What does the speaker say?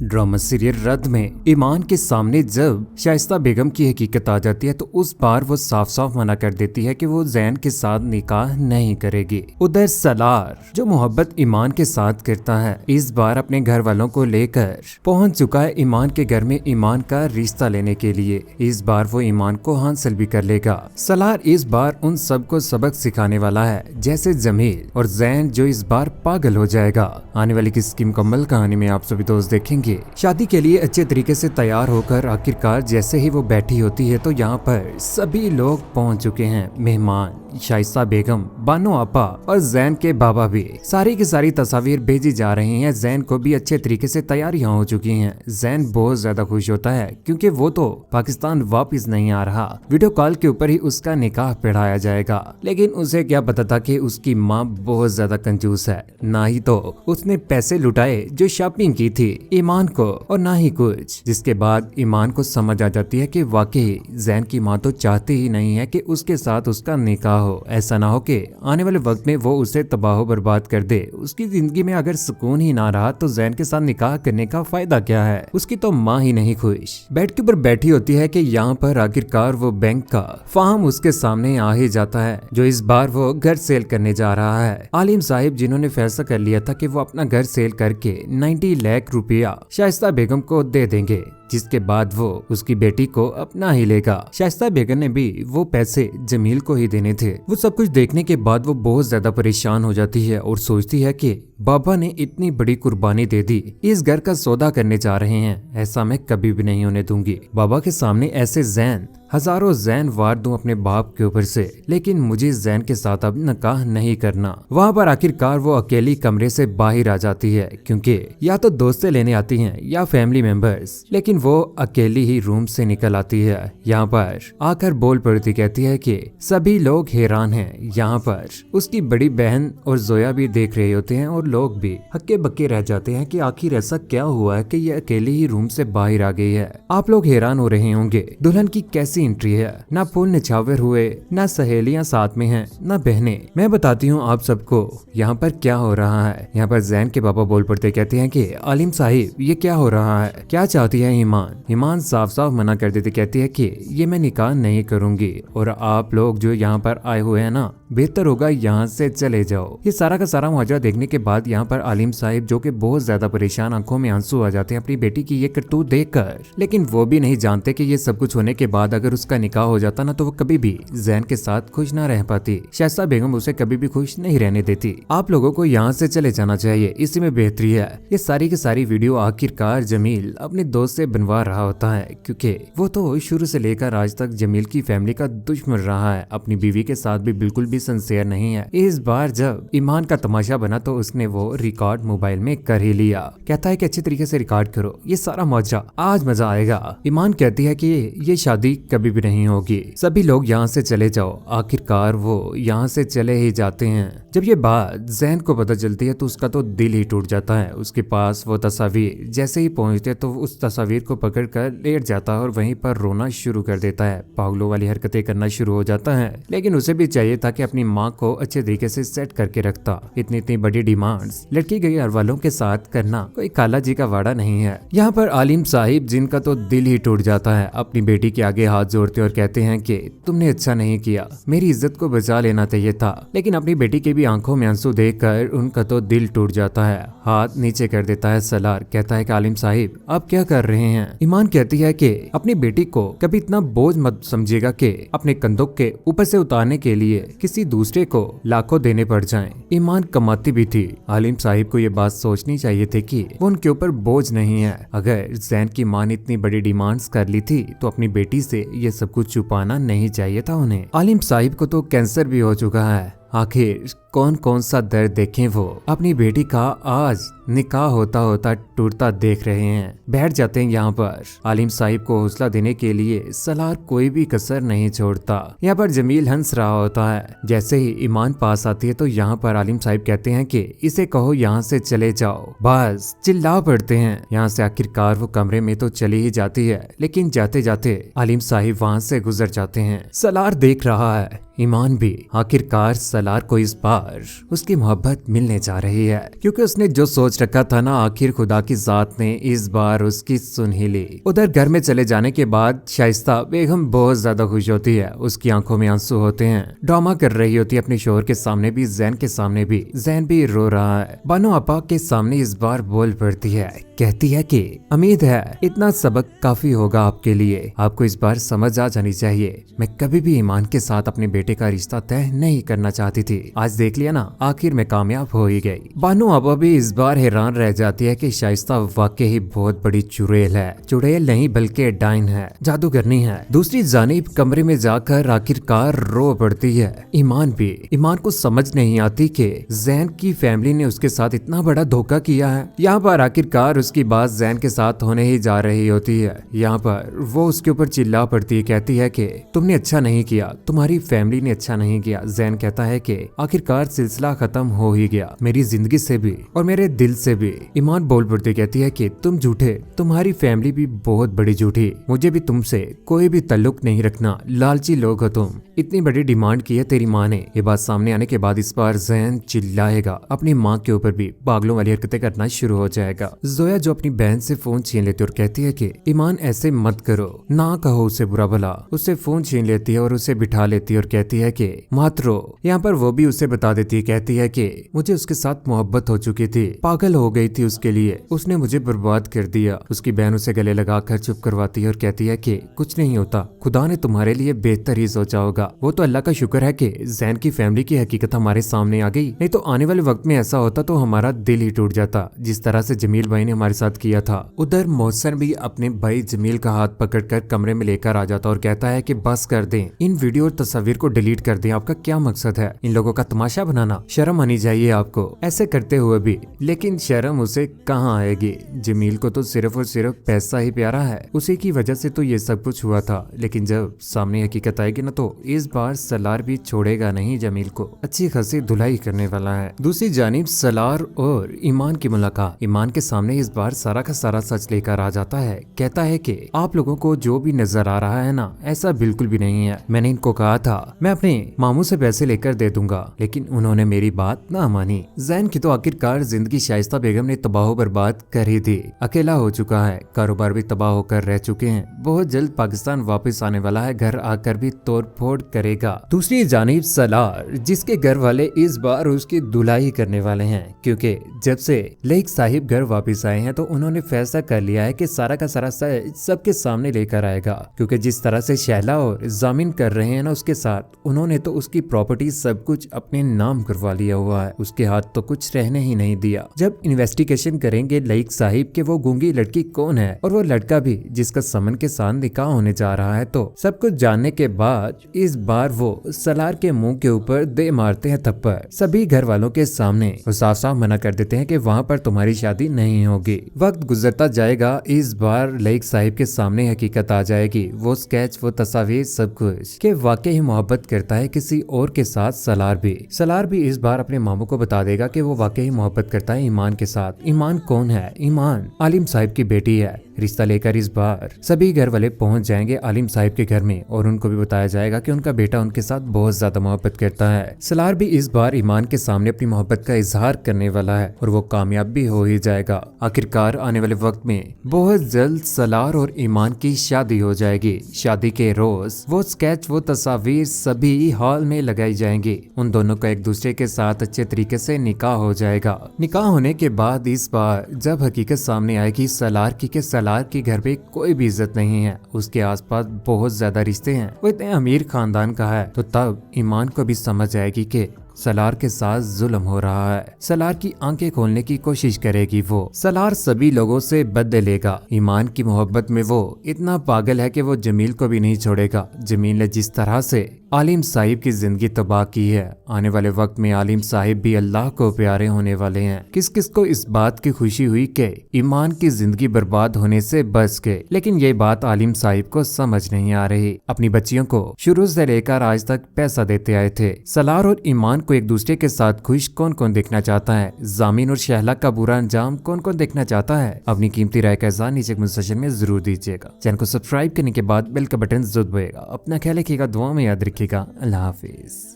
Drama serial रद्द में ईमान के सामने जब शाइस्ता बेगम की हकीकत आ जाती है तो उस बार वो साफ साफ मना कर देती है कि वो जैन के साथ निकाह नहीं करेगी। उधर सलार जो मोहब्बत ईमान के साथ करता है इस बार अपने घर वालों को लेकर पहुंच चुका है ईमान के घर में ईमान का रिश्ता लेने के लिए। इस बार वो ईमान को हासिल भी कर लेगा। सलार इस बार उन सबको सबक सिखाने वाला है, जैसे जमील और जैन जो इस बार पागल हो जाएगा। आने वाली किसकी मुकम्मल कहानी में आप सभी दोस्त देखेंगे। शादी के लिए अच्छे तरीके से तैयार होकर आखिरकार जैसे ही वो बैठी होती है तो यहाँ पर सभी लोग पहुँच चुके हैं। मेहमान शाइस्ता बेगम, बानो आपा और जैन के बाबा भी। सारी की सारी तस्वीर भेजी जा रही हैं। जैन को भी अच्छे तरीके से तैयारियां हो चुकी हैं। जैन बहुत ज्यादा खुश होता है क्योंकि वो तो पाकिस्तान वापस नहीं आ रहा। वीडियो कॉल के ऊपर ही उसका निकाह पढ़ाया जाएगा। लेकिन उसे क्या पता था कि उसकी माँ बहुत ज्यादा कंजूस है। ना ही तो उसने पैसे लुटाए जो शॉपिंग की थी ईमान को, और ना ही कुछ। जिसके बाद ईमान को समझ आ जाती है कि वाकई जैन की माँ तो चाहती ही नहीं है कि उसके साथ उसका निकाह हो। ऐसा ना हो कि आने वाले वक्त में वो उसे तबाह बर्बाद कर दे। उसकी जिंदगी में अगर सुकून ही ना रहा तो जैन के साथ निकाह करने का फायदा क्या है। उसकी तो माँ ही नहीं खुश। बेड के ऊपर बैठी होती है कि यहाँ पर आखिरकार वो बैंक का फॉर्म उसके सामने आ ही जाता है, जो इस बार वो घर सेल करने जा रहा है। आलिम साहिब जिन्होंने फैसला कर लिया था कि वो अपना घर सेल करके 90 लाख रुपया शाइस्ता बेगम को दे देंगे, जिसके बाद वो उसकी बेटी को अपना ही लेगा। शाइस्ता बेगम ने भी वो पैसे जमील को ही देने थे। वो सब कुछ देखने के बाद वो बहुत ज्यादा परेशान हो जाती है और सोचती है कि बाबा ने इतनी बड़ी कुर्बानी दे दी, इस घर का सौदा करने जा रहे हैं, ऐसा मैं कभी भी नहीं होने दूंगी। बाबा के सामने ऐसे जैन हजारों जैन वार दूं अपने बाप के ऊपर से, लेकिन मुझे जैन के साथ अब निकाह नहीं करना। वहाँ पर आखिरकार वो अकेली कमरे से बाहर आ जाती है क्योंकि या तो दोस्तें लेने आती हैं या फैमिली मेंबर्स, लेकिन वो अकेली ही रूम से निकल आती है। यहाँ पर आकर बोल पड़ती, कहती है कि सभी लोग हैरान हैं। यहाँ पर उसकी बड़ी बहन और जोया भी देख रहे होते हैं और लोग भी हक्के बक्के रह जाते हैं कि आखिर ऐसा क्या हुआ है कि ये अकेली ही रूम से बाहर आ गई है। आप लोग हैरान हो रहे होंगे दुल्हन की कैसी एंट्री है। ना फूल निछावर हुए, ना सहेलियां साथ में हैं, ना बहनें। मैं बताती हूँ आप सबको यहाँ पर क्या हो रहा है। यहाँ पर जैन के पापा बोल पड़ते, कहते हैं कि आलिम साहिब ये क्या हो रहा है, क्या चाहती है ईमान साफ साफ मना कर देती, कहती है कि ये मैं निकाह नहीं करूंगी और आप लोग जो यहाँ पर आए हुए हैं ना, बेहतर होगा यहाँ से चले जाओ। ये सारा का सारा मुआवजा देखने के बाद यहाँ पर आलिम साहिब जो कि बहुत ज्यादा परेशान, आंखों में आंसू आ जाते हैं अपनी बेटी की ये करतूत देखकर। लेकिन वो भी नहीं जानते कि ये सब कुछ होने के बाद अगर उसका निकाह हो जाता ना तो वो कभी भी जैन के साथ खुश ना रह पाती। शाइस्ता बेगम उसे कभी भी खुश नहीं रहने देती। आप लोगों को यहाँ से चले जाना चाहिए, इसी में बेहतरी है। ये सारी की सारी वीडियो आखिरकार जमील अपने दोस्त से बनवा रहा होता है क्योंकि वो तो शुरू से लेकर आज तक जमील की फैमिली का दुश्मन रहा है। अपनी बीवी के साथ भी बिल्कुल भी सिंसियर नहीं है। इस बार जब ईमान का तमाशा बना तो उसने वो रिकॉर्ड मोबाइल में कर ही लिया। कहता है कि अच्छी तरीके से रिकॉर्ड करो, ये सारा मौजा, आज मजा आएगा। ईमान कहती है कि ये शादी कभी भी नहीं होगी, सभी लोग यहाँ से चले जाओ। आखिरकार वो यहाँ से चले ही जाते हैं। जब ये बात जैन को पता चलती है तो उसका तो दिल ही टूट जाता है। उसके पास वो तस्वीर जैसे ही पहुंचते तो उस तस्वीर को पकड़कर लेट जाता है और वहीं पर रोना शुरू कर देता है। पागलों वाली हरकतें करना शुरू हो जाता है। लेकिन उसे भी चाहिए था कि अपनी माँ को अच्छे तरीके से सेट करके रखता। इतनी बड़ी डिमांड्स लड़की गई घर वालों के साथ करना कोई काला जी का वाड़ा नहीं है। यहाँ पर आलिम साहिब जिनका तो दिल ही टूट जाता है अपनी बेटी के आगे हाथ जोड़ते और कहते हैं कि तुमने अच्छा नहीं किया, मेरी इज्जत को बचा लेना चाहिए था। लेकिन अपनी बेटी की भी आंखों में आंसू देखकर उनका तो दिल टूट जाता है। हाथ नीचे कर देता है सलार, कहता है कि आलिम साहिब आप क्या कर रहे हैं। ईमान कहती है कि अपनी बेटी को कभी इतना बोझ मत समझिएगा कि अपने कंधों के ऊपर से उतारने के लिए किसी दूसरे को लाखों देने पड़ जाएं। ईमान कमाती भी थी। आलिम साहिब को ये बात सोचनी चाहिए थी कि वो उनके ऊपर बोझ नहीं है। अगर जैन की मां ने इतनी बड़ी डिमांड्स कर ली थी तो अपनी बेटी से ये सब कुछ छुपाना नहीं चाहिए था उन्हें। आलिम साहिब को तो कैंसर भी हो चुका है। आखिर कौन कौन सा दर्द देखें वो अपनी बेटी का आज निकाह होता होता टूटता देख रहे हैं। बैठ जाते हैं यहाँ पर। आलिम साहिब को हौसला देने के लिए सलार कोई भी कसर नहीं छोड़ता। यहाँ पर जमील हंस रहा होता है। जैसे ही ईमान पास आती है तो यहाँ पर आलिम साहिब कहते हैं कि इसे कहो यहाँ से चले जाओ। बस चिल्ला पड़ते हैं। यहाँ से आखिरकार वो कमरे में तो चली ही जाती है, लेकिन जाते जाते आलिम साहिब वहाँ से गुजर जाते हैं। सलार देख रहा है। ईमान भी आखिरकार सलार को इस बार उसकी मोहब्बत मिलने जा रही है, क्योंकि उसने जो सोच सोच रखा था ना, आखिर खुदा की जात ने इस बार उसकी सुन ही ली। उधर घर में चले जाने के बाद शाइस्ता बेगम बहुत ज्यादा खुश होती है, उसकी आंखों में आंसू होते हैं। ड्रामा कर रही होती है अपने शोहर के सामने भी, जैन के सामने भी। जैन भी रो रहा है। बानो आपा के सामने इस बार बोल पड़ती है, कहती है कि उम्मीद है इतना सबक काफी होगा आपके लिए, आपको इस बार समझ आ जानी चाहिए। मैं कभी भी ईमान के साथ अपने बेटे का रिश्ता तय नहीं करना चाहती थी, आज देख लिया ना, आखिर में कामयाब हो ही गई। बानो आपा भी इस बार हैरान रह जाती है कि शाइस्ता वाकई ही बहुत बड़ी चुड़ैल है। चुड़ैल नहीं बल्कि डाइन है, जादूगरनी है। दूसरी जानिब कमरे में जाकर आखिरकार रो पड़ती है। ईमान को समझ नहीं आती कि जैन की फैमिली ने उसके साथ इतना बड़ा धोखा किया है। यहाँ पर आखिरकार उसकी बात जैन के साथ होने ही जा रही होती है। यहाँ पर वो उसके ऊपर चिल्ला पड़ती है, कहती है कि तुमने अच्छा नहीं किया, तुम्हारी फैमिली ने अच्छा नहीं किया। जैन कहता है कि आखिरकार सिलसिला खत्म हो ही गया, मेरी जिंदगी से भी और मेरे दिल से भी। ईमान बोल पड़ती कहती है कि तुम झूठे, तुम्हारी फैमिली भी बहुत बड़ी झूठी, मुझे भी तुमसे कोई भी ताल्लुक नहीं रखना, लालची लोग हो तुम, इतनी बड़ी डिमांड की है तेरी माँ ने। ये बात सामने आने के बाद इस बार जैन चिल्लाएगा, अपनी माँ के ऊपर भी पागलों वाली हरकतें करना शुरू हो जाएगा। जोया जो अपनी बहन से फोन छीन लेती और कहती है कि ईमान ऐसे मत करो, ना कहो उसे बुरा भला। उससे फोन छीन लेती है और उसे बिठा लेती है और कहती है कि मत रो। यहाँ पर वो भी उसे बता देती है, कहती है कि मुझे उसके साथ मोहब्बत हो चुकी थी, पागल हो गई थी उसके लिए, उसने मुझे बर्बाद कर दिया। उसकी बहन उसे गले लगाकर चुप करवाती है और कहती है कि कुछ नहीं होता, खुदा ने तुम्हारे लिए बेहतर ही सोचा होगा। वो तो अल्लाह का शुक्र है कि जैन की फैमिली की हकीकत हमारे सामने आ गई, नहीं तो आने वाले वक्त में ऐसा होता तो हमारा दिल ही टूट जाता, जिस तरह से जमील भाई ने हमारे साथ किया था। उधर मोहसिन भी अपने भाई जमील का हाथ पकड़कर कमरे में लेकर आ जाता और कहता है कि बस कर दें, इन वीडियो और तस्वीर को डिलीट कर दें, आपका क्या मकसद है, इन लोगों का तमाशा बनाना, शर्म आनी चाहिए आपको ऐसे करते हुए भी। लेकिन शर्म उसे कहाँ आएगी, जमील को तो सिर्फ और सिर्फ पैसा ही प्यारा है, उसी की वजह से तो ये सब कुछ हुआ था। लेकिन जब सामने हकीकत आएगी ना, तो इस बार सलार भी छोड़ेगा नहीं जमील को, अच्छी खासी धुलाई करने वाला है। दूसरी जानिब सलार और ईमान की मुलाकात। ईमान के सामने इस बार सारा का सारा सच लेकर आ जाता है, कहता है कि आप लोगों को जो भी नजर आ रहा है ना, ऐसा बिल्कुल भी नहीं है। मैंने इनको कहा था मैं अपने मामू से पैसे लेकर दे दूंगा, लेकिन उन्होंने मेरी बात ना मानी। जैन की तो आखिरकार जिंदगी शाइस्ता बेगम ने तबाह बर्बाद कर ही दी, अकेला हो चुका है, कारोबार भी तबाह होकर रह चुके हैं, बहुत जल्द पाकिस्तान वापस आने वाला है, घर आकर भी तोड़ फोड़ करेगा। दूसरी जानिब सलार, जिसके घर वाले इस बार उसकी धुलाई करने वाले हैं, क्योंकि जब से लेक साहिब घर वापस आए हैं तो उन्होंने फैसला कर लिया है कि सारा का सारा सबके सामने लेकर आएगा, क्योंकि जिस तरह से शैला और जामिन कर रहे हैं ना उसके साथ, उन्होंने तो उसकी प्रॉपर्टी सब कुछ अपने नाम करवा लिया हुआ है, उसके हाथ तो कुछ रहने ही नहीं दिया। जब इन्वेस्टिगेशन करेंगे लेक साहिब के वो गूंगी लड़की कौन है और वो लड़का भी जिसका समन के साथ निकाह होने जा रहा है, तो सब कुछ जानने के बाद इस बार वो सलार के मुंह के ऊपर दे मारते हैं थप्पड़ सभी घर वालों के सामने। वो साफ साफ मना कर देते हैं कि वहाँ पर तुम्हारी शादी नहीं होगी। वक्त गुजरता जाएगा, इस बार लेक साहिब के सामने हकीकत आ जाएगी, वो स्केच, वो तस्वीर, सब कुछ कि वाकई ही मोहब्बत करता है किसी और के साथ। सलार भी इस बार अपने मामू को बता देगा कि वो वाकई ही मोहब्बत करता है ईमान के साथ। ईमान कौन है? ईमान आलिम साहिब की बेटी है। रिश्ता लेकर इस बार सभी घर वाले पहुंच जाएंगे आलिम साहिब के घर में और उनको भी बताया जाएगा कि उनका बेटा उनके साथ बहुत ज्यादा मोहब्बत करता है। सलार भी इस बार ईमान के सामने अपनी मोहब्बत का इजहार करने वाला है और वो कामयाब भी हो ही जाएगा। आखिरकार आने वाले वक्त में बहुत जल्द सलार और ईमान की शादी हो जाएगी। शादी के रोज वो स्केच, वो तस्वीर सभी हॉल में लगाई जाएंगी। उन दोनों का एक दूसरे के साथ अच्छे तरीके से निकाह हो जाएगा। निकाह होने के बाद इस बार जब हकीकत सामने आएगी सलार की कि सलार के घर पे कोई भी इज्जत नहीं है, उसके आसपास बहुत ज्यादा रिश्ते हैं, वो इतने अमीर खानदान का है, तो तब ईमान को भी समझ आएगी कि सलार के साथ जुल्म हो रहा है। सलार की आंखें खोलने की कोशिश करेगी वो। सलार सभी लोगों से बदले लेगा। ईमान की मोहब्बत में वो इतना पागल है कि वो जमील को भी नहीं छोड़ेगा। जमील ने जिस तरह से आलिम साहिब की जिंदगी तबाह की है, आने वाले वक्त में आलिम साहिब भी अल्लाह को प्यारे होने वाले हैं। किस किस को इस बात की खुशी हुई कि ईमान की जिंदगी बर्बाद होने से बच गए, लेकिन ये बात आलिम साहिब को समझ नहीं आ रही। अपनी बच्चियों को शुरू से लेकर आज तक पैसा देते आए थे। सलार और ईमान को एक दूसरे के साथ खुश कौन कौन देखना चाहता है? जामिन और शहला का बुरा अंजाम कौन कौन देखना चाहता है? अपनी कीमती राय का इज़हार नीचे कमेंट सेक्शन में जरूर दीजिएगा। चैनल को सब्सक्राइब करने के बाद बेल का बटन जरूर दबाइएगा। अपना ख्याल रखिएगा, दुआ में याद रखिएगा। अल्लाह हाफिज।